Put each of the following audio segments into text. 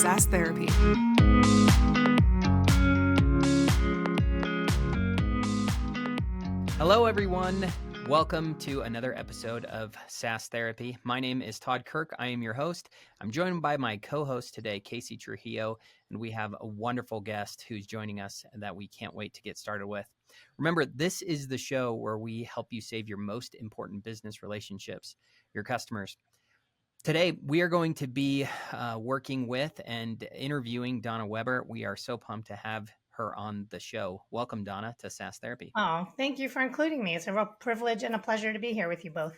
SaaS Therapy. Hello, everyone. Welcome to another episode of SaaS Therapy. My name is Todd Kirk. I am your host. I'm joined by my co-host today, Casey Trujillo, and we have a wonderful guest who's joining us that we can't wait to get started with. Remember, this is the show where we help you save your most important business relationships, your customers. Today, we are going to be working with and interviewing Donna Weber. We are so pumped to have her on the show. Welcome, Donna, to SaaS Therapy. Oh, thank you for including me. It's a real privilege and a pleasure to be here with you both.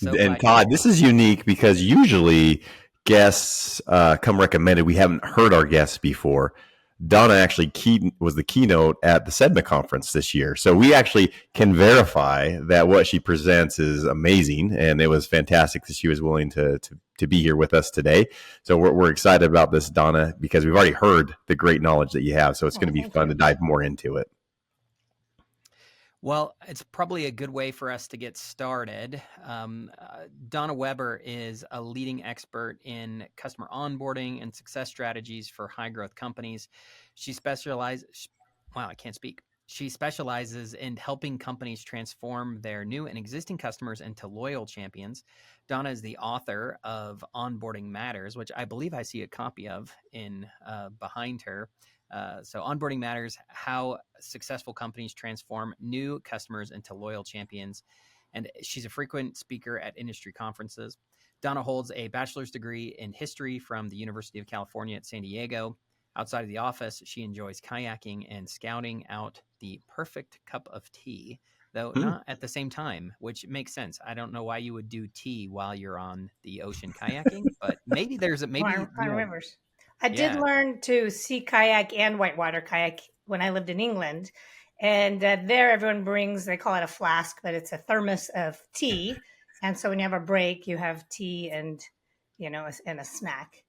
And Todd, this is unique because usually guests come recommended. We haven't heard our guests before. Donna actually was the keynote at the SEDMA conference this year. So we actually can verify that what she presents is amazing. And it was fantastic that she was willing to be here with us today. So we're excited about this, Donna, because we've already heard the great knowledge that you have. So it's going to be fun to dive more into it. Well, it's probably a good way for us to get started. Donna Weber is a leading expert in customer onboarding and success strategies for high growth companies. She specializes in helping companies transform their new and existing customers into loyal champions. Donna is the author of Onboarding Matters, which I believe I see a copy of in behind her. So Onboarding Matters, how successful companies transform new customers into loyal champions. And she's a frequent speaker at industry conferences. Donna holds a bachelor's degree in history from the University of California at San Diego. Outside of the office, she enjoys kayaking and scouting out the perfect cup of tea, though not at the same time, which makes sense. I don't know why you would do tea while you're on the ocean kayaking, but maybe there's a rivers. I did learn to sea kayak and whitewater kayak when I lived in England. And there everyone brings, they call it a flask, but it's a thermos of tea. And so when you have a break, you have tea and, and a snack.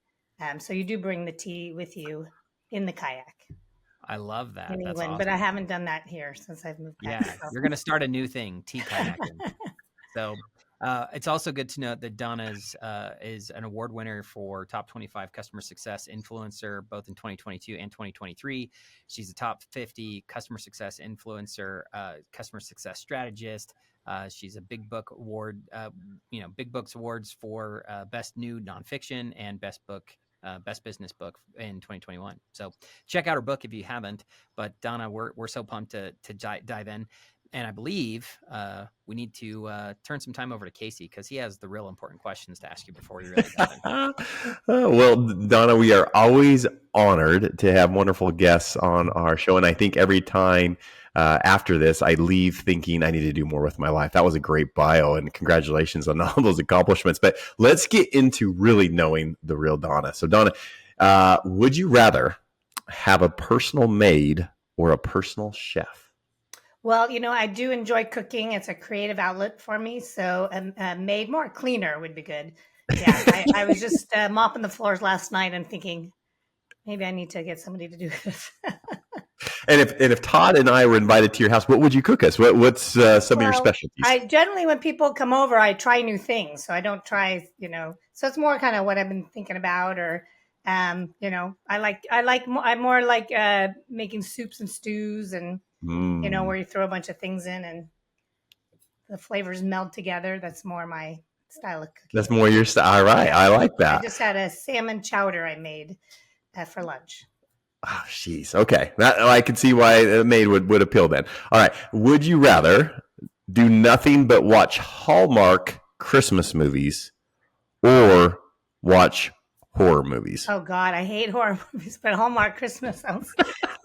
So you do bring the tea with you in the kayak. I love that. In That's England, awesome. but I haven't done that here since I've moved back. Yeah, you're going to start a new thing, tea kayaking. So it's also good to note that Donna is an award winner for Top 25 Customer Success Influencer, both in 2022 and 2023. She's a Top 50 Customer Success Influencer, Customer Success Strategist. She's a Big Book Award, Big Books Awards for Best New Nonfiction and Best Business Book in 2021. So check out her book if you haven't. But Donna, we're so pumped to dive in. And I believe we need to turn some time over to Casey because he has the real important questions to ask you before we really dive in. Well, Donna, we are always honored to have wonderful guests on our show. And I think every time after this, I leave thinking I need to do more with my life. That was a great bio and congratulations on all those accomplishments. But let's get into really knowing the real Donna. So Donna, would you rather have a personal maid or a personal chef? Well, I do enjoy cooking. It's a creative outlet for me. So a maid, more cleaner would be good. Yeah, I was just mopping the floors last night and thinking maybe I need to get somebody to do this. And if Todd and I were invited to your house, what would you cook us? What's some of your specialties? I generally, when people come over, I try new things. So I don't try, so it's more kind of what I've been thinking about or, I'm more like making soups and stews and, where you throw a bunch of things in and the flavors meld together. That's more my style of cooking. That's more your style. All right. I like that. I just had a salmon chowder I made for lunch. Oh, jeez. Okay. I can see why a maid would appeal then. All right. Would you rather do nothing but watch Hallmark Christmas movies or watch horror movies? Oh, God. I hate horror movies, but Hallmark Christmas sounds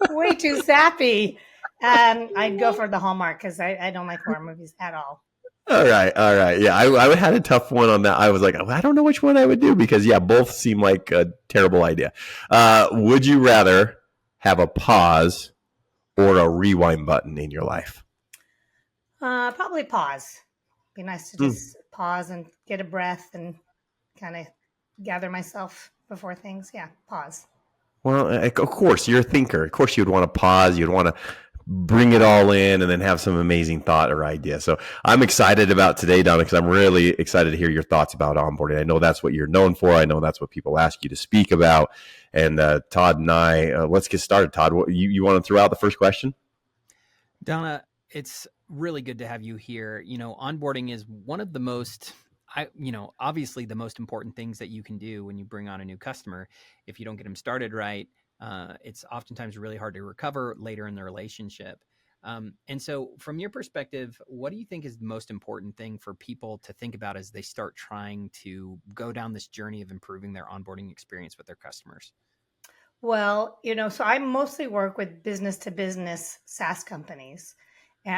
way too sappy. I'd go for the Hallmark because I don't like horror movies at all. All right. Yeah, I had a tough one on that. I was like, I don't know which one I would do because, both seem like a terrible idea. Would you rather have a pause or a rewind button in your life? Probably pause. Be nice to just pause and get a breath and kind of gather myself before things. Yeah, pause. Well, of course, you're a thinker. Of course, you'd want to pause. You'd want to bring it all in and then have some amazing thought or idea. So I'm excited about today, Donna, because I'm really excited to hear your thoughts about onboarding. I know that's what you're known for. I know that's what people ask you to speak about. And Todd and I, let's get started. Todd, you want to throw out the first question? Donna, it's really good to have you here. Onboarding is one of the most, obviously the most important things that you can do when you bring on a new customer. If you don't get them started right, it's oftentimes really hard to recover later in the relationship. And so from your perspective, what do you think is the most important thing for people to think about as they start trying to go down this journey of improving their onboarding experience with their customers? Well, so I mostly work with business to business SaaS companies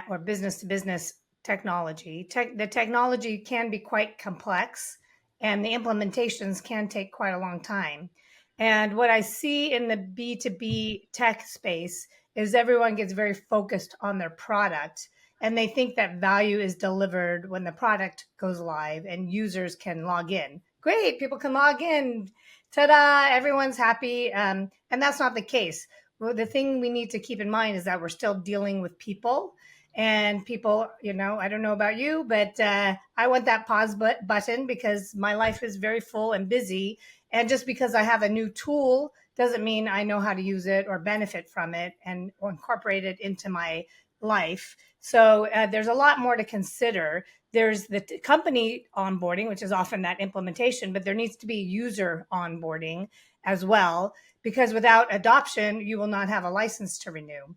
or business to business technology. The technology can be quite complex and the implementations can take quite a long time. And what I see in the B2B tech space is everyone gets very focused on their product and they think that value is delivered when the product goes live and users can log in. Great, people can log in. Ta-da, everyone's happy. And that's not the case. Well, the thing we need to keep in mind is that we're still dealing with people and people, I don't know about you, but I want that pause button because my life is very full and busy. And just because I have a new tool doesn't mean I know how to use it or benefit from it or incorporate it into my life. So there's a lot more to consider. There's the company onboarding, which is often that implementation, but there needs to be user onboarding as well, because without adoption, you will not have a license to renew.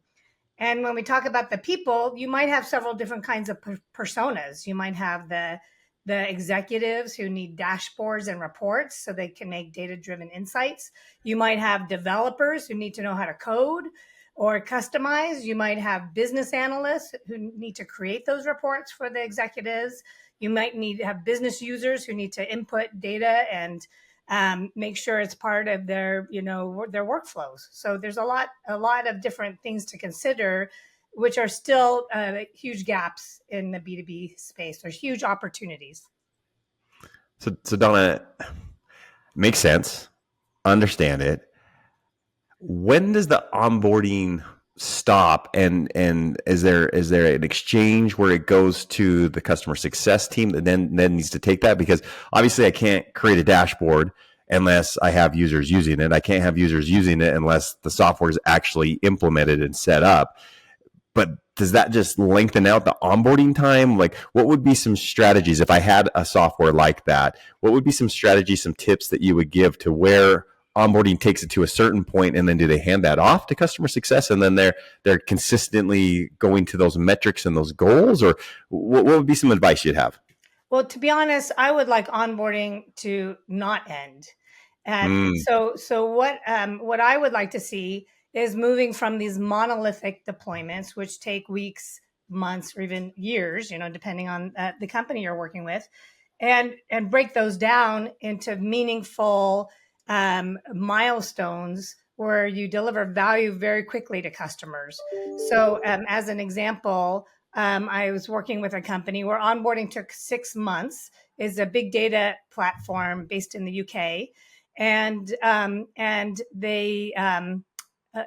And when we talk about the people, you might have several different kinds of personas. You might have the executives who need dashboards and reports so they can make data-driven insights. You might have developers who need to know how to code or customize. You might have business analysts who need to create those reports for the executives. You might need to have business users who need to input data and make sure it's part of their workflows. So there's a lot of different things to consider, which are still huge gaps in the B2B space. There's huge opportunities. So Donna, makes sense. Understand it. When does the onboarding stop, and is there an exchange where it goes to the customer success team that then needs to take that? Because obviously I can't create a dashboard unless I have users using it. I can't have users using it unless the software is actually implemented and set up. But does that just lengthen out the onboarding time? Like, what would be some strategies if I had a software like that? What would be some strategies, some tips that you would give to where onboarding takes it to a certain point, and then do they hand that off to customer success, and then they're consistently going to those metrics and those goals? Or what would be some advice you'd have? Well, to be honest, I would like onboarding to not end. And so what I would like to see is moving from these monolithic deployments, which take weeks, months, or even years, depending on the company you're working with, and break those down into meaningful milestones where you deliver value very quickly to customers. So as an example, I was working with a company where onboarding took 6 months. Is a big data platform based in the UK, and they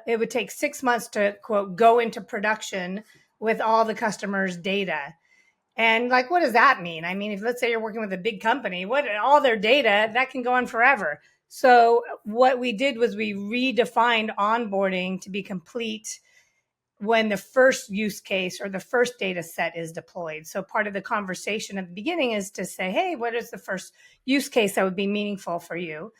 it would take 6 months to quote go into production with all the customers' data. And like, what does that mean? I mean, if let's say you're working with a big company, all their data that can go on forever. So what we did was we redefined onboarding to be complete when the first use case or the first data set is deployed. So part of the conversation at the beginning is to say, hey, what is the first use case that would be meaningful for you?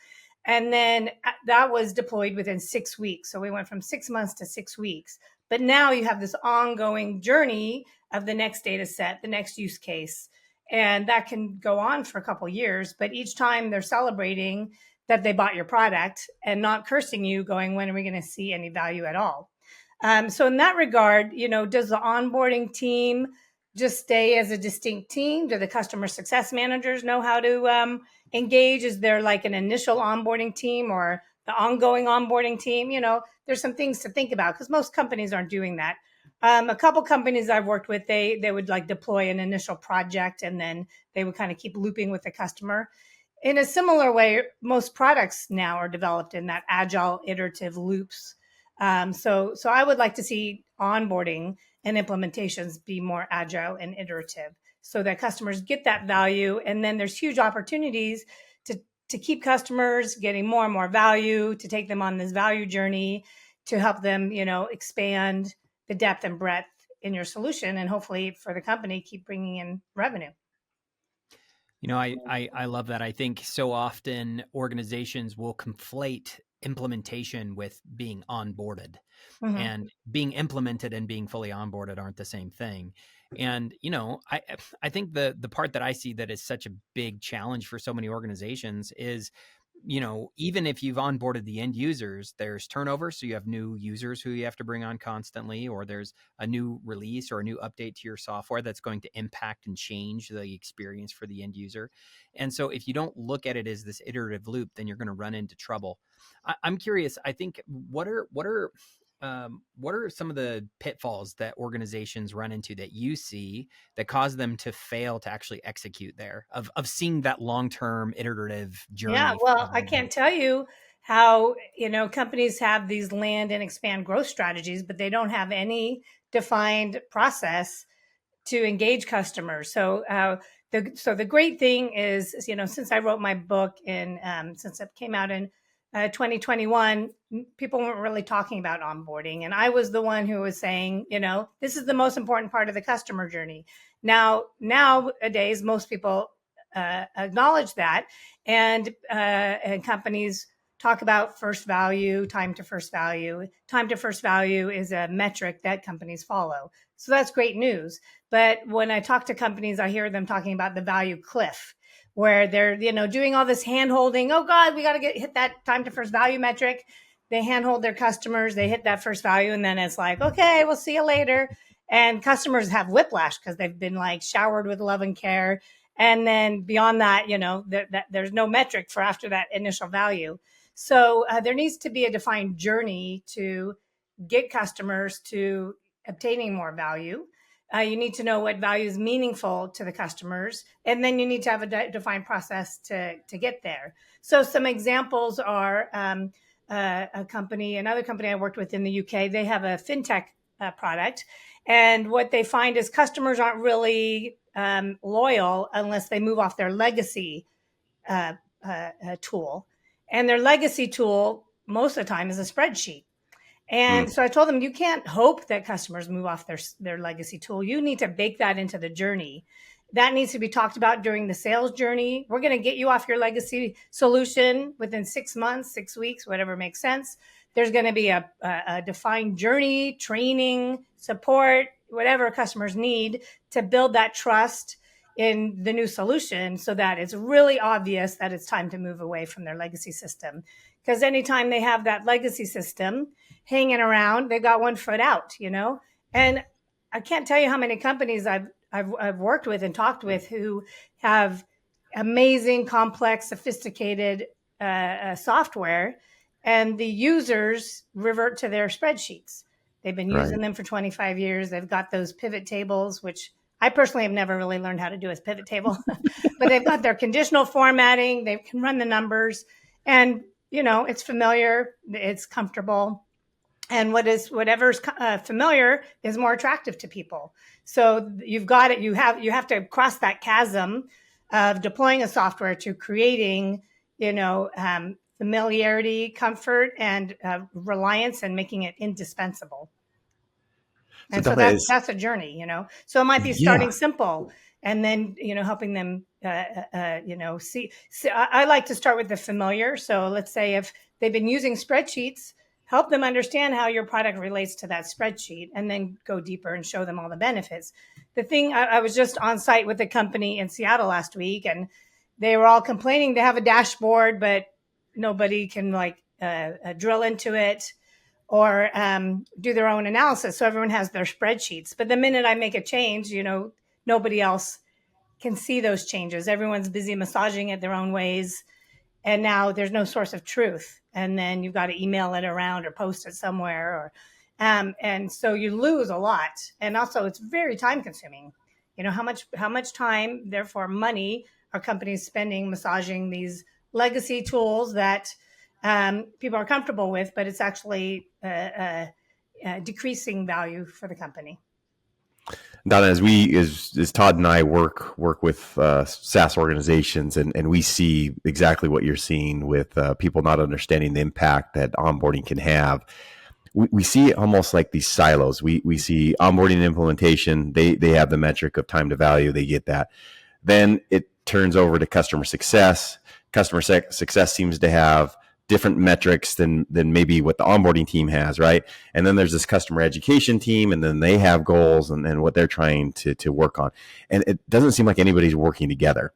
And then that was deployed within 6 weeks. So we went from 6 months to 6 weeks. But now you have this ongoing journey of the next data set, the next use case. And that can go on for a couple of years. But each time they're celebrating that they bought your product and not cursing you, going, when are we going to see any value at all? So in that regard, does the onboarding team just stay as a distinct team? Do the customer success managers know how to engage? Is there like an initial onboarding team or the ongoing onboarding team? There's some things to think about because most companies aren't doing that. A couple companies I've worked with, they would like deploy an initial project and then they would kind of keep looping with the customer. In a similar way, most products now are developed in that agile iterative loops. So I would like to see onboarding and implementations be more agile and iterative so that customers get that value. And then there's huge opportunities to keep customers getting more and more value, to take them on this value journey, to help them, expand the depth and breadth in your solution, and hopefully for the company, keep bringing in revenue. I love that. I think so often organizations will conflate implementation with being onboarded. Mm-hmm. And being implemented and being fully onboarded aren't the same thing. And, I think the part that I see that is such a big challenge for so many organizations is, even if you've onboarded the end users, there's turnover. So you have new users who you have to bring on constantly, or there's a new release or a new update to your software that's going to impact and change the experience for the end user. And so if you don't look at it as this iterative loop, then you're going to run into trouble. I'm curious, I think, what are some of the pitfalls that organizations run into that you see that cause them to fail to actually execute there, of seeing that long-term iterative journey? Yeah, well, I can't tell you how, companies have these land and expand growth strategies, but they don't have any defined process to engage customers. So the great thing is, since I wrote my book since it came out in 2021, people weren't really talking about onboarding. And I was the one who was saying, this is the most important part of the customer journey. Nowadays, most people acknowledge that. And companies talk about first value, time to first value. Time to first value is a metric that companies follow. So that's great news. But when I talk to companies, I hear them talking about the value cliff, where they're, doing all this hand holding. Oh God, we got to hit that time to first value metric. They handhold their customers, they hit that first value, and then it's like, okay, we'll see you later. And customers have whiplash because they've been like showered with love and care. And then beyond that, there's no metric for after that initial value. So there needs to be a defined journey to get customers to obtaining more value. You need to know what value is meaningful to the customers, and then you need to have a defined process to get there. So some examples are another company I worked with in the UK. They have a fintech product, and what they find is customers aren't really loyal unless they move off their legacy tool, and their legacy tool most of the time is a spreadsheet. And so I told them, you can't hope that customers move off their legacy tool. You need to bake that into the journey. That needs to be talked about during the sales journey. We're going to get you off your legacy solution within 6 months, 6 weeks, whatever makes sense. There's going to be a defined journey, training, support, whatever customers need to build that trust in the new solution so that it's really obvious that it's time to move away from their legacy system. Because anytime they have that legacy system hanging around, they got one foot out, And I can't tell you how many companies I've worked with and talked with who have amazing, complex, sophisticated software, and the users revert to their spreadsheets. They've been using them for 25 years. They've got those pivot tables, which I personally have never really learned how to do a pivot table, but they've got their conditional formatting. They can run the numbers, and it's familiar, it's comfortable. And whatever's familiar is more attractive to people. So you've got it. You have to cross that chasm of deploying a software to creating, familiarity, comfort, and reliance, and making it indispensable. And so that's a journey, So it might be starting simple, and then helping them, see. I like to start with the familiar. So let's say if they've been using spreadsheets, help them understand how your product relates to that spreadsheet, and then go deeper and show them all the benefits. The thing, I was just on site with a company in Seattle last week, and they were all complaining they have a dashboard, but nobody can drill into it or do their own analysis. So everyone has their spreadsheets. But the minute I make a change, nobody else can see those changes. Everyone's busy massaging it their own ways. And now there's no source of truth. And then you've got to email it around or post it somewhere. Or and so you lose a lot. And also it's very time consuming. How much time, therefore money, are companies spending massaging these legacy tools that people are comfortable with, but it's actually decreasing value for the company. Donna, as Todd and I work with SaaS organizations, and we see exactly what you're seeing with people not understanding the impact that onboarding can have. We see almost like these silos. We see onboarding and implementation. They have the metric of time to value. They get that. Then it turns over to customer success. Customer success seems to have different metrics than maybe what the onboarding team has, right? And then there's this customer education team, and then they have goals and what they're trying to work on. And it doesn't seem like anybody's working together.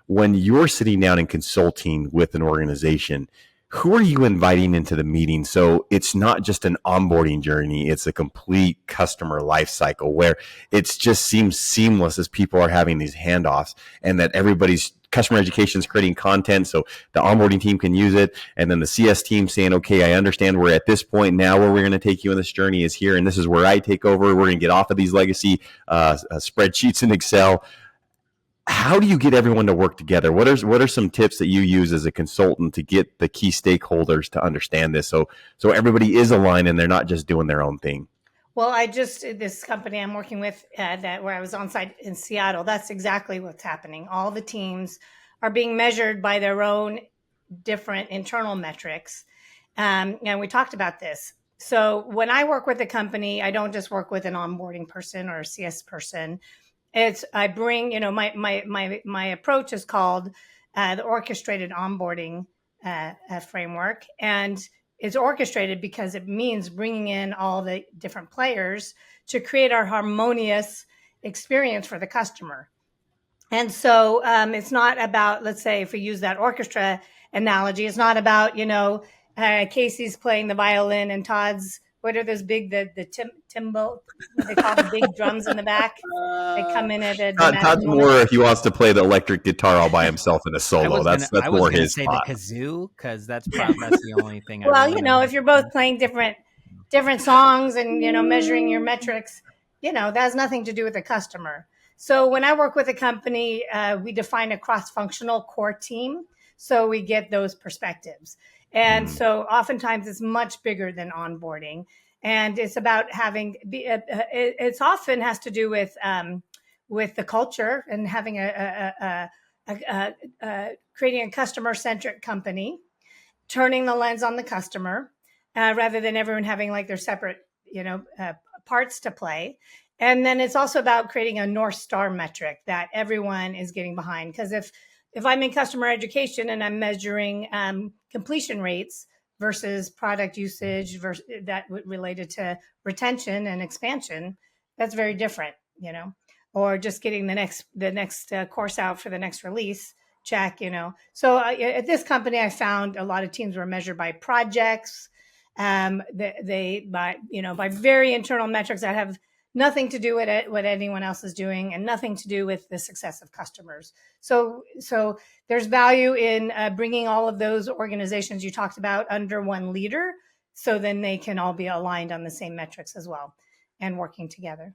When you're sitting down and consulting with an organization, who are you inviting into the meeting? So it's not just an onboarding journey. It's a complete customer life cycle where it just seems seamless as people are having these handoffs, and that everybody's customer education is creating content so the onboarding team can use it. And then the CS team saying, okay, I understand we're at this point now where we're going to take you in this journey is here. And this is where I take over. We're going to get off of these legacy spreadsheets in Excel. How do you get everyone to work together? What are some tips that you use as a consultant to get the key stakeholders to understand this so everybody is aligned and they're not just doing their own thing? Well, this company I'm working with where I was on site in Seattle, that's exactly what's happening. All the teams are being measured by their own different internal metrics. And we talked about this. So when I work with a company, I don't just work with an onboarding person or a CS person. I bring, my approach is called the orchestrated onboarding framework. And it's orchestrated because it means bringing in all the different players to create our harmonious experience for the customer. And so it's not about, let's say, if we use that orchestra analogy, it's not about, Casey's playing the violin and Todd's, what are those big, the timbo, what they call the big drums in the back? They come in at a Todd's more if he wants to play the electric guitar all by himself in a solo. That's more his spot. The kazoo, because that's the only thing. Well, if you're both playing different songs and measuring your metrics, that has nothing to do with the customer. So when I work with a company, we define a cross-functional core team, so we get those perspectives. And so oftentimes it's much bigger than onboarding, and it's about having it's often has to do with the culture and having creating a customer-centric company, turning the lens on the customer rather than everyone having like their separate parts to play. And then it's also about creating a North Star metric that everyone is getting behind, because if I'm in customer education and I'm measuring completion rates versus product usage that related to retention and expansion, that's very different, or just getting the next course out for the next release, check, So at this company, I found a lot of teams were measured by projects, by very internal metrics that have nothing to do with what anyone else is doing and nothing to do with the success of customers. So there's value in bringing all of those organizations you talked about under one leader, so then they can all be aligned on the same metrics as well and working together.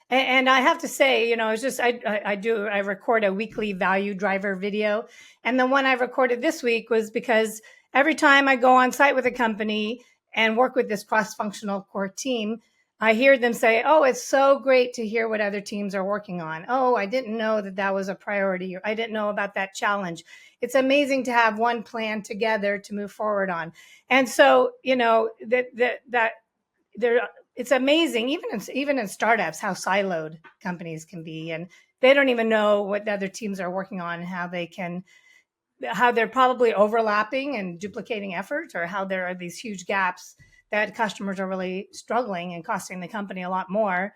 And I have to say, it's just, I record a weekly value driver video. And the one I recorded this week was because every time I go on site with a company and work with this cross-functional core team, I hear them say, oh, it's so great to hear what other teams are working on. Oh, I didn't know that was a priority. Or I didn't know about that challenge. It's amazing to have one plan together to move forward on. And so, it's amazing, even in startups, how siloed companies can be. And they don't even know what the other teams are working on and how they're probably overlapping and duplicating efforts, or how there are these huge gaps that customers are really struggling and costing the company a lot more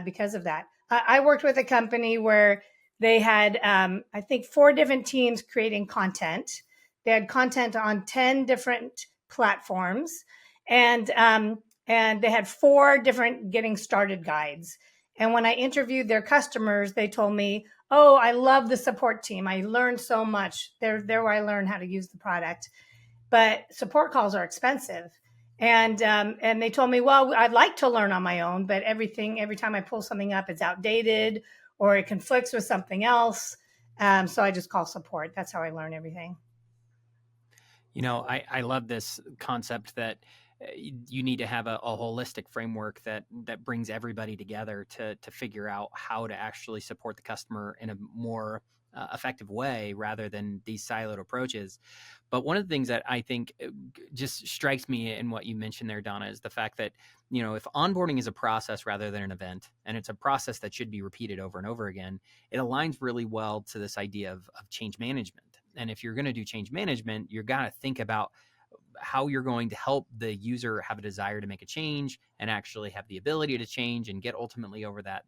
because of that. I worked with a company where they had, I think, 4 different teams creating content. They had content on 10 different platforms, and they had 4 different getting started guides. And when I interviewed their customers, they told me, oh, I love the support team. I learned so much. They're where I learned how to use the product. But support calls are expensive. And they told me, well, I'd like to learn on my own, but every time I pull something up, it's outdated or it conflicts with something else. So I just call support. That's how I learn everything. I love this concept that you need to have a holistic framework that brings everybody together to figure out how to actually support the customer in a more effective way rather than these siloed approaches. But one of the things that I think just strikes me in what you mentioned there, Donna, is the fact that, if onboarding is a process rather than an event, and it's a process that should be repeated over and over again, it aligns really well to this idea of change management. And if you're going to do change management, you're got to think about how you're going to help the user have a desire to make a change and actually have the ability to change and get ultimately over that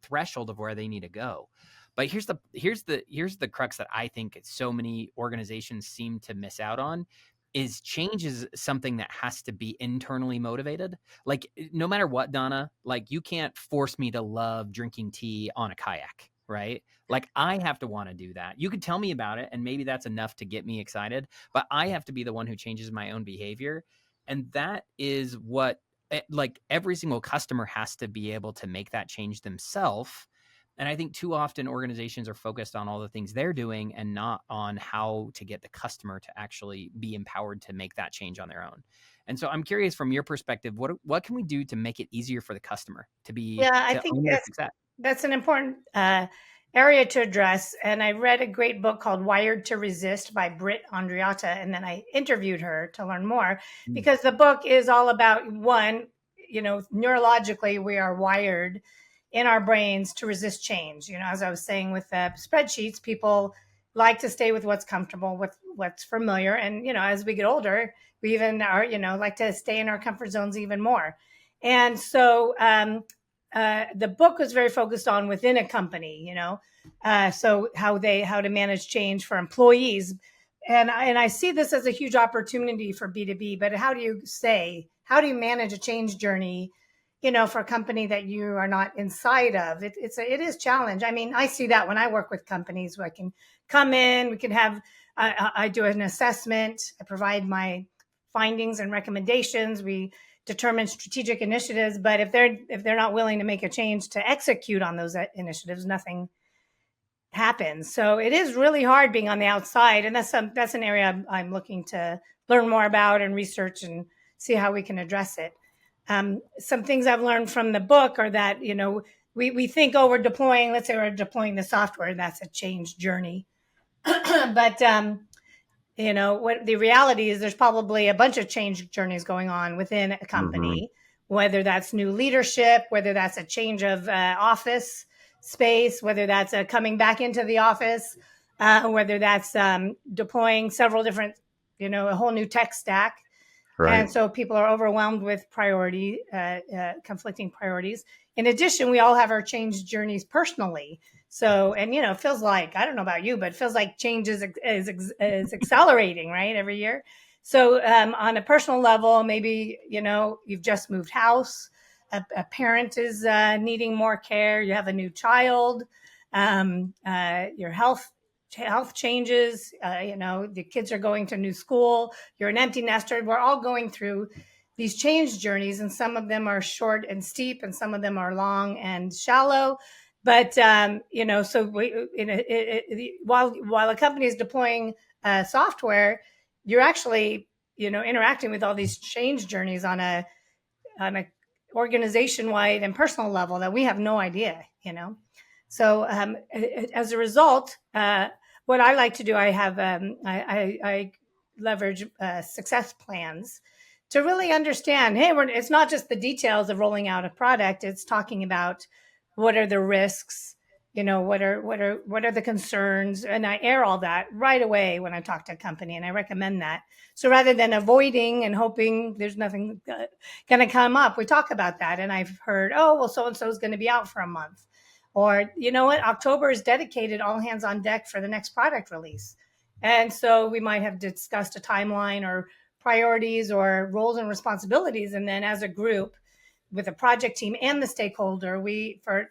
threshold of where they need to go. But here's the crux that I think so many organizations seem to miss out on is change is something that has to be internally motivated. Like, no matter what, Donna, like, you can't force me to love drinking tea on a kayak, right? Like, I have to want to do that. You could tell me about it and maybe that's enough to get me excited, but I have to be the one who changes my own behavior. And that is what, like, every single customer has to be able to make that change themselves. And I think too often organizations are focused on all the things they're doing and not on how to get the customer to actually be empowered to make that change on their own. And so I'm curious, from your perspective, what can we do to make it easier for the customer to I think own their success? that's an important area to address. And I read a great book called Wired to Resist by Britt Andriata, and then I interviewed her to learn more because the book is all about, one, neurologically, we are wired in our brains to resist change. As I was saying with spreadsheets, people like to stay with what's comfortable, with what's familiar. And, as we get older, we even are, like to stay in our comfort zones even more. And so the book was very focused on within a company, so how to manage change for employees. And I see this as a huge opportunity for B2B, but how do you manage a change journey, for a company that you are not inside of? It is a challenge. I mean, I see that when I work with companies where I can come in, we can have, I do an assessment, I provide my findings and recommendations, we determine strategic initiatives, but if they're not willing to make a change to execute on those initiatives, nothing happens. So it is really hard being on the outside, and that's an area I'm looking to learn more about and research and see how we can address it. Some things I've learned from the book are that, we think, we're deploying, let's say we're deploying the software, and that's a change journey. But, what the reality is, there's probably a bunch of change journeys going on within a company, whether that's new leadership, whether that's a change of office space, whether that's coming back into the office, whether that's deploying several different, a whole new tech stack. Right. And so people are overwhelmed with conflicting priorities. In addition, we all have our change journeys personally. So, and, it feels like, I don't know about you, but it feels like change is accelerating, right, every year. So on a personal level, maybe, you've just moved house, a parent is needing more care, you have a new child, your health changes, the kids are going to new school, you're an empty nester. We're all going through these change journeys, and some of them are short and steep, and some of them are long and shallow. But, so while a company is deploying software, you're actually, interacting with all these change journeys on a organization-wide and personal level that we have no idea, So as a result, what I like to do, I have I leverage success plans to really understand. Hey, it's not just the details of rolling out a product. It's talking about what are the risks, what are the concerns, and I air all that right away when I talk to a company, and I recommend that. So rather than avoiding and hoping there's nothing going to come up, we talk about that. And I've heard, so and so is going to be out for a month. Or, you know what, October is dedicated, all hands on deck for the next product release. And so we might have discussed a timeline or priorities or roles and responsibilities. And then as a group with a project team and the stakeholder,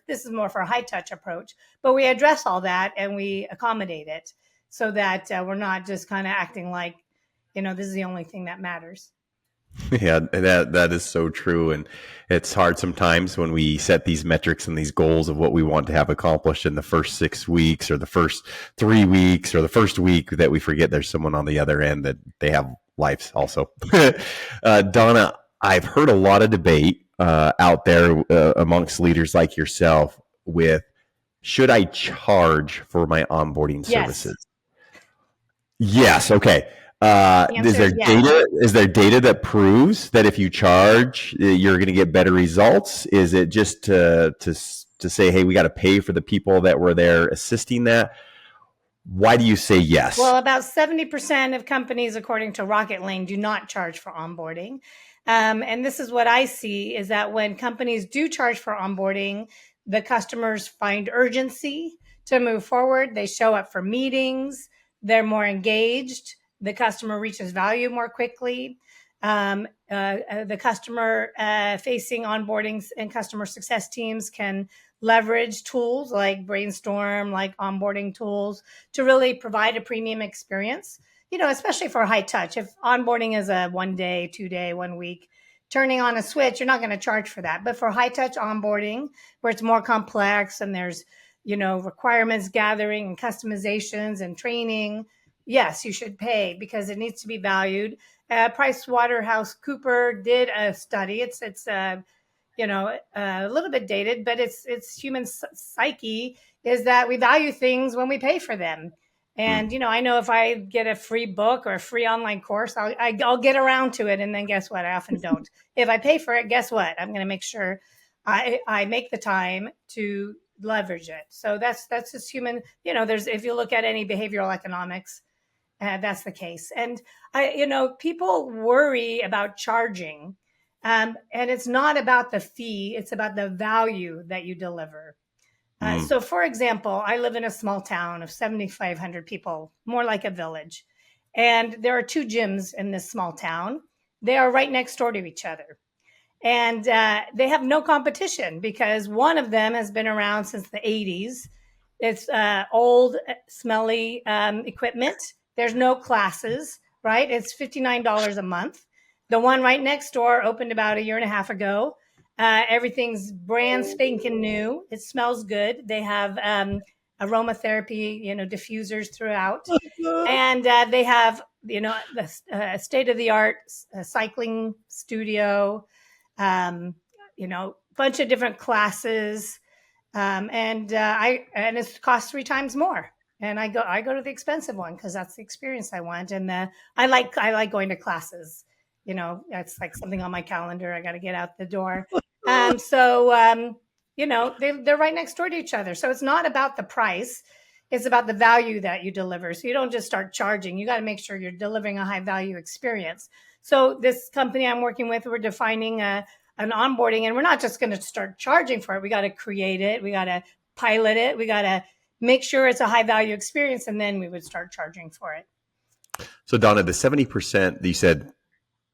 this is more for a high touch approach, but we address all that and we accommodate it so that we're not just kind of acting like, this is the only thing that matters. Yeah, that is so true. And it's hard sometimes when we set these metrics and these goals of what we want to have accomplished in the first 6 weeks or the first 3 weeks or the first week that we forget there's someone on the other end that they have lives also. Donna, I've heard a lot of debate out there amongst leaders like yourself with, should I charge for my onboarding services? Yes. Okay. The answer is yes. Is there data that proves that if you charge, you're going to get better results? Is it just to say, hey, we got to pay for the people that were there assisting that? Why do you say yes? Well, about 70% of companies, according to Rocket Lane, do not charge for onboarding. And this is what I see, is that when companies do charge for onboarding, the customers find urgency to move forward. They show up for meetings. They're more engaged. The customer reaches value more quickly. The customer facing onboarding and customer success teams can leverage tools like Brainstorm, like onboarding tools, to really provide a premium experience, especially for high touch. If onboarding is a 1 day, 2 day, 1 week, turning on a switch, you're not going to charge for that. But for high touch onboarding, where it's more complex and there's, requirements gathering and customizations and training, yes, you should pay because it needs to be valued. PricewaterhouseCooper did a study. It's a little bit dated, but it's human psyche is that we value things when we pay for them. And, I know if I get a free book or a free online course, I'll get around to it. And then guess what? I often don't. If I pay for it, guess what? I'm going to make sure I make the time to leverage it. So that's just human. If you look at any behavioral economics, that's the case. And people worry about charging. And it's not about the fee, it's about the value that you deliver. So, for example, I live in a small town of 7,500 people, more like a village. And there are 2 gyms in this small town. They are right next door to each other. And they have no competition because one of them has been around since the 80s. It's old, smelly equipment. There's no classes, right? It's $59 a month. The one right next door opened about 1.5 years ago. Everything's brand spanking new. It smells good. They have aromatherapy, diffusers throughout. And they have, the state-of-the-art cycling studio, bunch of different classes. And it costs 3 times more. And I go to the expensive one because that's the experience I want. And I like going to classes. It's like something on my calendar. I got to get out the door. So they're right next door to each other. So it's not about the price. It's about the value that you deliver. So you don't just start charging. You got to make sure you're delivering a high value experience. So this company I'm working with, we're defining an onboarding, and we're not just going to start charging for it. We got to create it. We got to pilot it. We got to make sure it's a high value experience, and then we would start charging for it. So Donna, the 70% that you said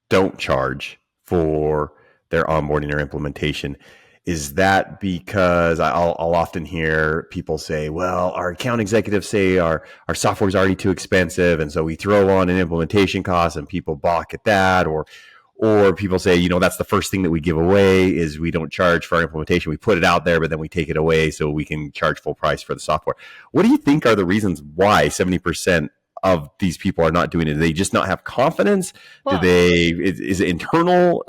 don't charge for their onboarding or implementation, is that because I'll often hear people say, well, our account executives say our software is already too expensive, and so we throw on an implementation cost and people balk at that, or people say, that's the first thing that we give away is we don't charge for our implementation. We put it out there, but then we take it away so we can charge full price for the software. What do you think are the reasons why 70% of these people are not doing it? Do they just not have confidence? Well, is it internal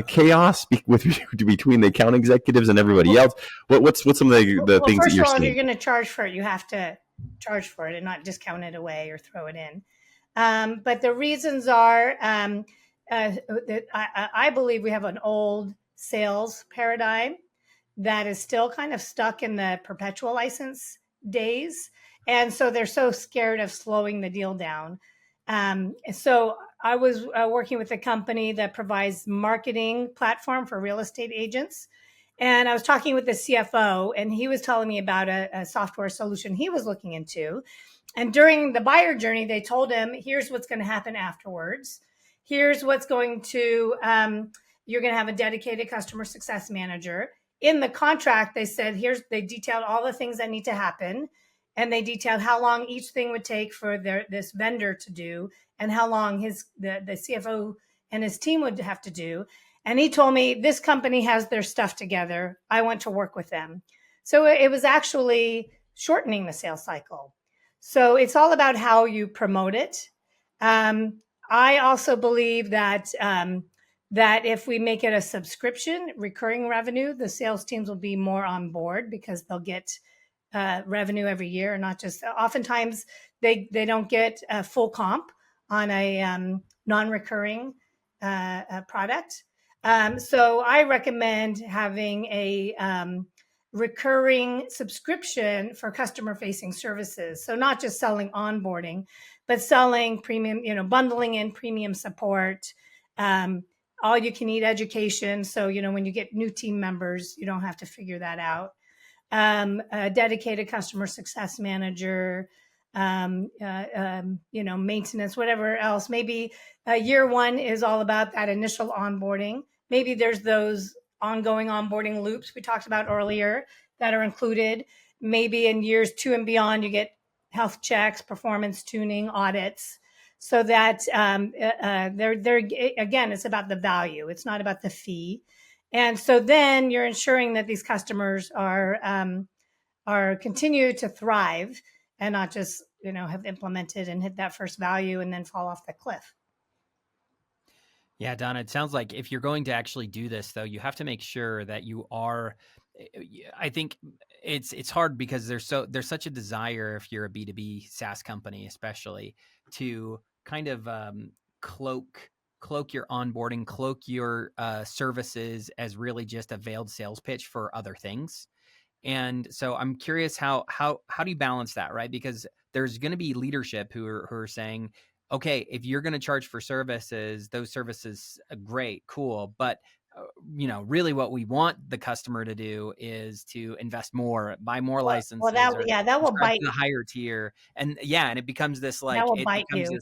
chaos between the account executives and everybody else? What's some of the things that you're seeing? First of all, if you're going to charge for it, you have to charge for it and not discount it away or throw it in. But the reasons are, I believe we have an old sales paradigm that is still kind of stuck in the perpetual license days. And so they're so scared of slowing the deal down. So I was working with a company that provides marketing platform for real estate agents. And I was talking with the CFO, and he was telling me about a software solution he was looking into. And during the buyer journey, they told him, here's what's going to happen afterwards. Here's what's going to, you're going to have a dedicated customer success manager. In the contract, they said, they detailed all the things that need to happen. And they detailed how long each thing would take for this vendor to do, and how long the CFO and his team would have to do. And he told me, this company has their stuff together. I want to work with them. So it was actually shortening the sales cycle. So it's all about how you promote it. I also believe that that if we make it a subscription, recurring revenue, the sales teams will be more on board because they'll get revenue every year, not just. Oftentimes they don't get a full comp on a non-recurring product. So I recommend having a recurring subscription for customer-facing services. So not just selling onboarding, but selling premium, bundling in premium support, all you can eat education. So, when you get new team members, you don't have to figure that out. A dedicated customer success manager, maintenance, whatever else. Maybe year one is all about that initial onboarding. Maybe there's those ongoing onboarding loops we talked about earlier that are included. Maybe in years 2 and beyond, you get health checks, performance tuning, audits, so that they're again, it's about the value. It's not about the fee. And so then you're ensuring that these customers are continue to thrive and not just, have implemented and hit that first value and then fall off the cliff. Yeah, Donna, it sounds like if you're going to actually do this, though, you have to make sure that you are. I think it's hard because there's such a desire, if you're a B2B SaaS company, especially, to kind of cloak your onboarding, cloak your services as really just a veiled sales pitch for other things. And so I'm curious how do you balance that, right? Because there's going to be leadership who are saying, okay, if you're going to charge for services, those services are great, cool, but really what we want the customer to do is to invest more, buy more licenses, that will bite the higher tier, and it becomes this like that will bite you.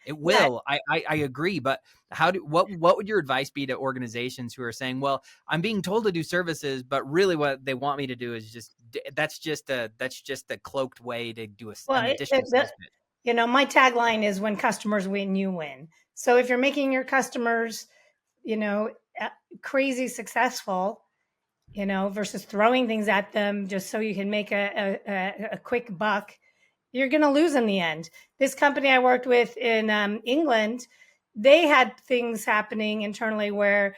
It will. Yeah. I agree, but what would your advice be to organizations who are saying, well, I'm being told to do services, but really what they want me to do is that's just a cloaked way to do an additional sales pitch. My tagline is, when customers win, you win. So if you're making your customers, crazy successful, versus throwing things at them just so you can make a quick buck, you're going to lose in the end. This company I worked with in England, they had things happening internally where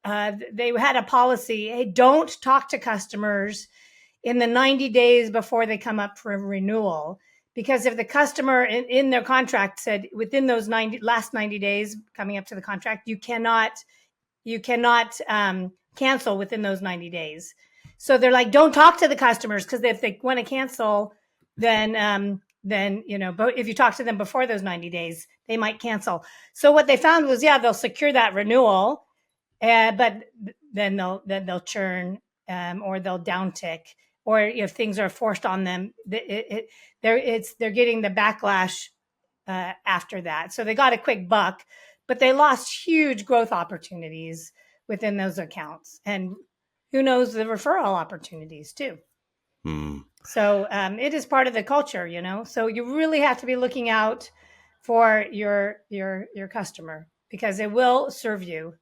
they had a policy: hey, don't talk to customers in the 90 days before they come up for a renewal. Because if the customer in their contract said within those last 90 days coming up to the contract, you cannot cancel within those 90 days. So they're like, don't talk to the customers, because if they want to cancel, then but if you talk to them before those 90 days, they might cancel. So what they found was, they'll secure that renewal, but then they'll churn, or they'll downtick, or if things are forced on them, they're getting the backlash after that. So they got a quick buck, but they lost huge growth opportunities within those accounts, and who knows, the referral opportunities too. So it is part of the culture, So you really have to be looking out for your customer, because it will serve you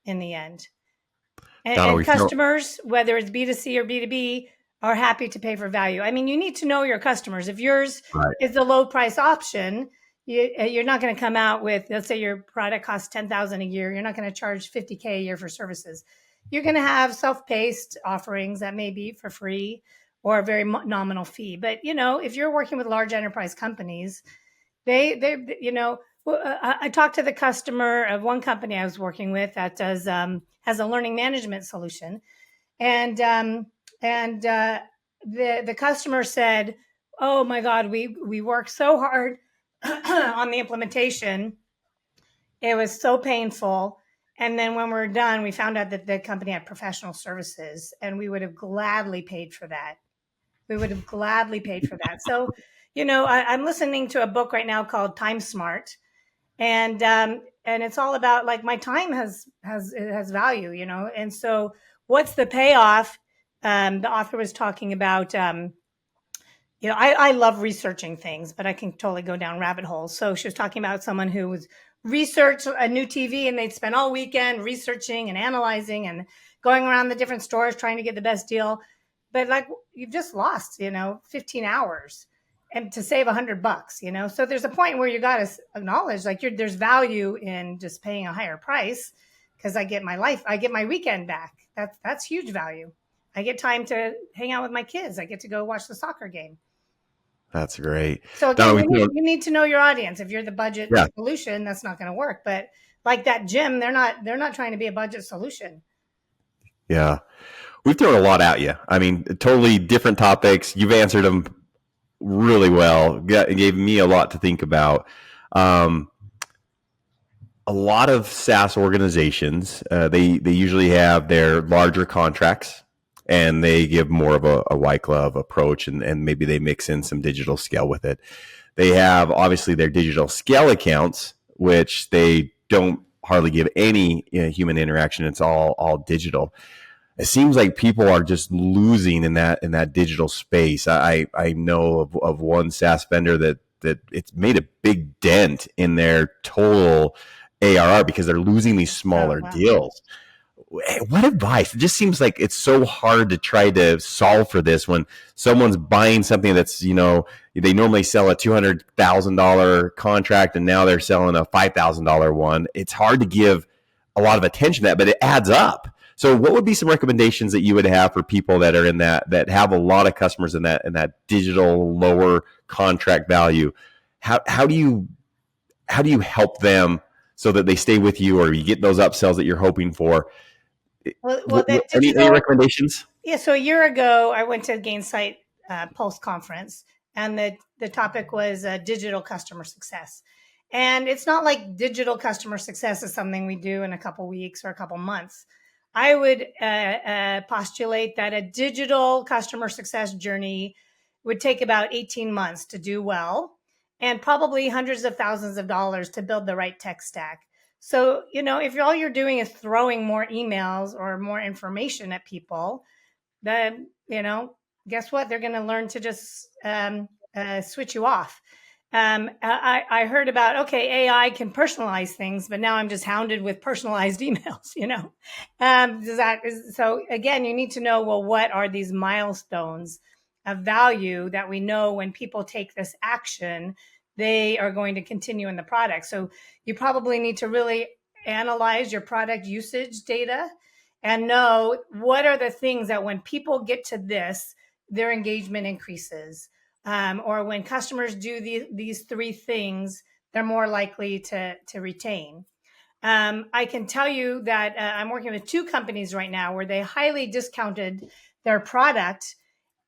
in the end. And customers, whether it's B2C or B2B, are happy to pay for value. I mean, you need to know your customers. If yours is the low price option, you're not going to come out with, let's say your product costs $10,000 a year. You're not going to charge $50K a year for services. You're going to have self-paced offerings that may be for free or a very nominal fee. But, if you're working with large enterprise companies, I talked to the customer of one company I was working with that does has a learning management solution, and the customer said, "Oh my God, we worked so hard on the implementation. It was so painful. And then when we're done, we found out that the company had professional services, and we would have gladly paid for that. So, I'm listening to a book right now called Time Smart, and it's all about, like, my time has value, And so, what's the payoff? The author was talking about, I love researching things, but I can totally go down rabbit holes. So she was talking about someone who was research a new TV and they'd spend all weekend researching and analyzing and going around the different stores trying to get the best deal. But like you've just lost, 15 hours and to save $100, so there's a point where you got to acknowledge like there's value in just paying a higher price because I get my weekend back. That's huge value. I get time to hang out with my kids. I get to go watch the soccer game. That's great. So again, you need to know your audience. If you're the budget solution, that's not going to work. But like that gym, they're not trying to be a budget solution. Yeah. We've thrown a lot at you. I mean, totally different topics. You've answered them really well. Gave me a lot to think about. A lot of SaaS organizations, they usually have their larger contracts and they give more of a white glove approach and maybe they mix in some digital scale with it. They have obviously their digital scale accounts, which they don't hardly give any human interaction. It's all digital. It seems like people are just losing in that digital space. I know of one SaaS vendor that it's made a big dent in their total ARR because they're losing these smaller deals. What advice? It just seems like it's so hard to try to solve for this when someone's buying something that's, they normally sell a $200,000 contract and now they're selling a $5,000 one. It's hard to give a lot of attention to that, but it adds up. So what would be some recommendations that you would have for people that are in that have a lot of customers in that digital lower contract value? How do you help them so that they stay with you or you get those upsells that you're hoping for? Well, any recommendations? Yeah. So a year ago, I went to Gainsight Pulse conference, and the topic was digital customer success. And it's not like digital customer success is something we do in a couple weeks or a couple months. I would postulate that a digital customer success journey would take about 18 months to do well, and probably hundreds of thousands of dollars to build the right tech stack. So, if all you're doing is throwing more emails or more information at people, then, guess what? They're going to learn to just switch you off. I heard about, AI can personalize things, but now I'm just hounded with personalized emails, so again, you need to know, well, what are these milestones of value that we know when people take this action, they are going to continue in the product. So you probably need to really analyze your product usage data and know what are the things that when people get to this, their engagement increases. Or when customers do these three things, they're more likely to retain. I can tell you that I'm working with 2 companies right now where they highly discounted their product,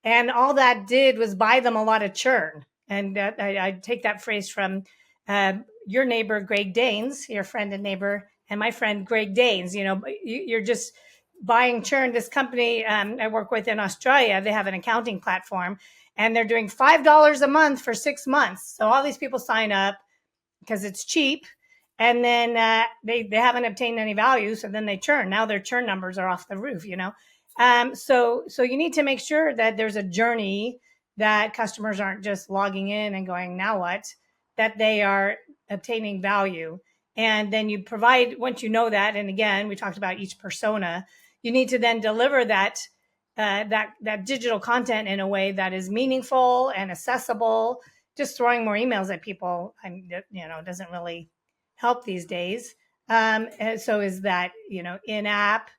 and all that did was buy them a lot of churn. And I take that phrase from your neighbor, Greg Danes, your friend and neighbor, and my friend, Greg Danes. You're just buying churn. This company I work with in Australia, they have an accounting platform, and they're doing $5 a month for 6 months. So all these people sign up because it's cheap, and then they haven't obtained any value, so then they churn. Now their churn numbers are off the roof. So you need to make sure that there's a journey, that customers aren't just logging in and going, now what, that they are obtaining value. And then you provide, once you know that, and again, we talked about each persona, you need to then deliver that digital content in a way that is meaningful and accessible. Just throwing more emails at people, doesn't really help these days. And so is that, in-app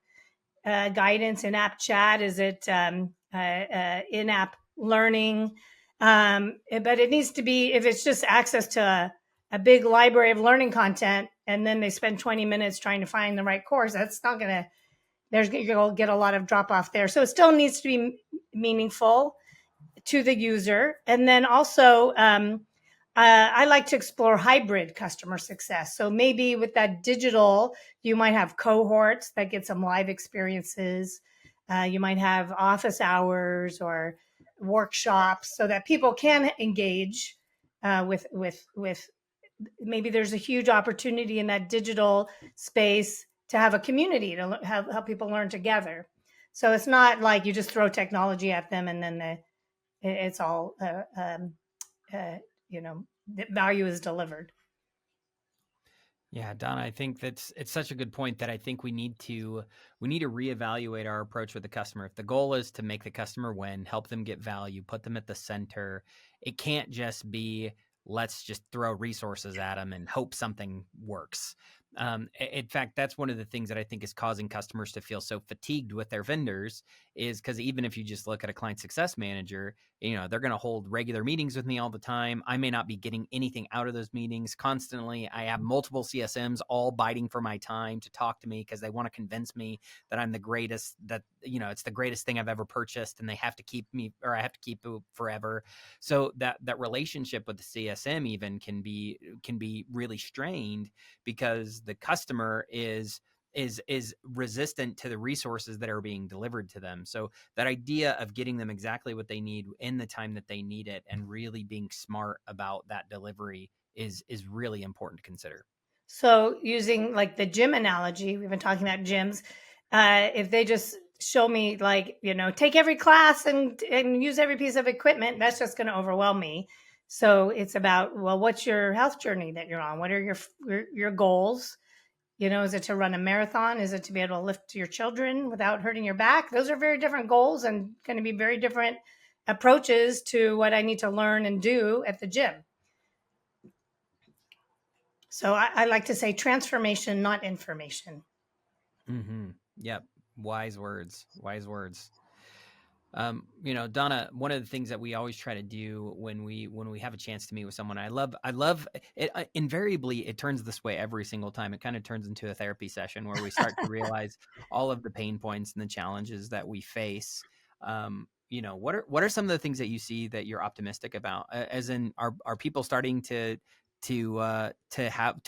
guidance, in-app chat? Is it in-app learning? But it needs to be, if it's just access to a big library of learning content, and then they spend 20 minutes trying to find the right course, that's not going to, you'll get a lot of drop off there. So it still needs to be meaningful to the user. And then also, I like to explore hybrid customer success. So maybe with that digital, you might have cohorts that get some live experiences. You might have office hours or workshops so that people can engage with maybe there's a huge opportunity in that digital space to have a community to help people learn together. So it's not like you just throw technology at them and then it's all, the value is delivered. Yeah, Donna, I think it's such a good point that I think we need to reevaluate our approach with the customer. If the goal is to make the customer win, help them get value, put them at the center, it can't just be let's just throw resources at them and hope something works. In fact, that's one of the things that I think is causing customers to feel so fatigued with their vendors is because even if you just look at a client success manager, they're going to hold regular meetings with me all the time. I may not be getting anything out of those meetings constantly. I have multiple CSMs all biting for my time to talk to me because they want to convince me that I'm the greatest, that, it's the greatest thing I've ever purchased and they have to keep me, or I have to keep it forever. So that relationship with the CSM even can be really strained because the customer is resistant to the resources that are being delivered to them. So that idea of getting them exactly what they need in the time that they need it and really being smart about that delivery is really important to consider. So using like the gym analogy, we've been talking about gyms. If they just show me like, take every class and use every piece of equipment, that's just going to overwhelm me. So it's about, well, what's your health journey that you're on? What are your goals? Is it to run a marathon? Is it to be able to lift your children without hurting your back? Those are very different goals and going to be very different approaches to what I need to learn and do at the gym. So I like to say transformation, not information. Mm-hmm. Yep. Wise words. Wise words. Donna, one of the things that we always try to do when we have a chance to meet with someone, I love it. Invariably, it turns this way every single time. It kind of turns into a therapy session where we start to realize all of the pain points and the challenges that we face. What are some of the things that you see that you're optimistic about? As in, are people starting to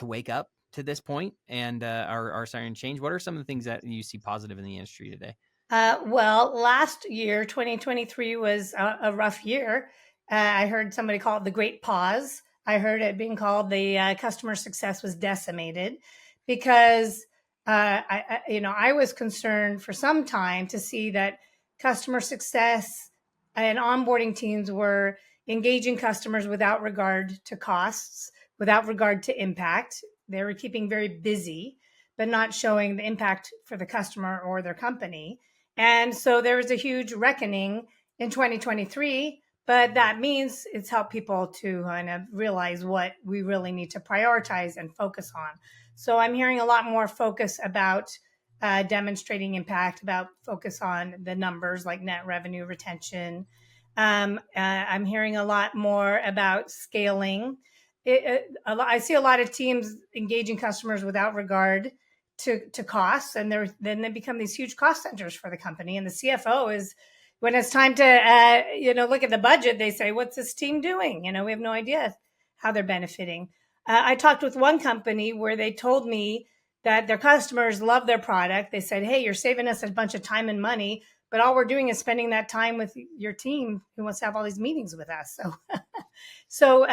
wake up to this point and are starting to change? What are some of the things that you see positive in the industry today? Well, last year, 2023 was a rough year. I heard somebody call it the Great Pause. I heard it being called the customer success was decimated because I was concerned for some time to see that customer success and onboarding teams were engaging customers without regard to costs, without regard to impact. They were keeping very busy, but not showing the impact for the customer or their company. And so there was a huge reckoning in 2023, but that means it's helped people to kind of realize what we really need to prioritize and focus on. So I'm hearing a lot more focus about demonstrating impact, about focus on the numbers like net revenue retention. I'm hearing a lot more about scaling. I see a lot of teams engaging customers without regard to costs, and then they become these huge cost centers for the company. And the CFO is, when it's time to look at the budget, they say, "What's this team doing?" We have no idea how they're benefiting. I talked with one company where they told me that their customers love their product. They said, "Hey, you're saving us a bunch of time and money, but all we're doing is spending that time with your team who wants to have all these meetings with us." So,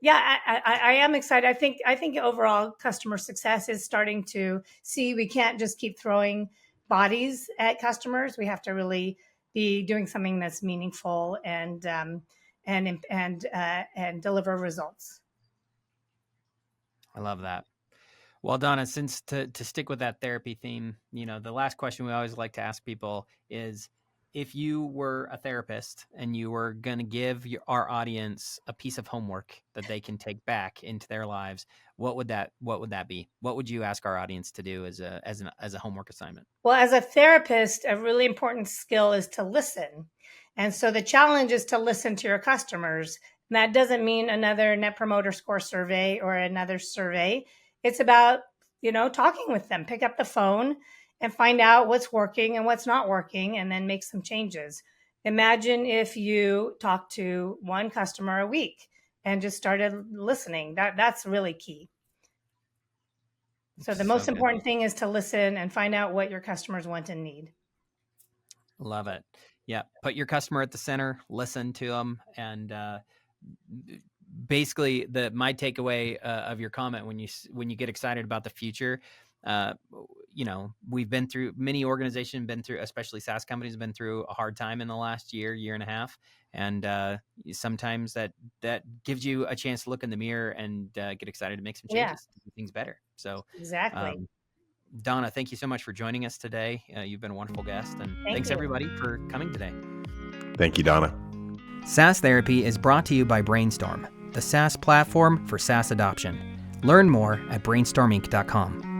yeah, I am excited. I think overall customer success is starting to see we can't just keep throwing bodies at customers. We have to really be doing something that's meaningful and deliver results. I love that. Well, Donna, since to stick with that therapy theme, the last question we always like to ask people is, if you were a therapist and you were going to give our audience a piece of homework that they can take back into their lives, what would that be? What would you ask our audience to do as a homework assignment? Well, as a therapist, a really important skill is to listen. And so the challenge is to listen to your customers. And that doesn't mean another Net Promoter Score survey or another survey. It's about, talking with them. Pick up the phone and find out what's working and what's not working, and then make some changes. Imagine if you talk to one customer a week and just started listening. That's really key. So the most important thing is to listen and find out what your customers want and need. Love it. Yeah. Put your customer at the center, listen to them. And basically my takeaway of your comment when you get excited about the future, we've been through, many organizations been through, especially SaaS companies have been through a hard time in the last year and a half. And sometimes that gives you a chance to look in the mirror and get excited to make some changes to do things better. So exactly. Donna, thank you so much for joining us today. You've been a wonderful guest, and thanks you. everybody for coming today. Thank you, Donna. SaaS Therapy is brought to you by Brainstorm, the SaaS platform for SaaS adoption. Learn more at brainstorminc.com.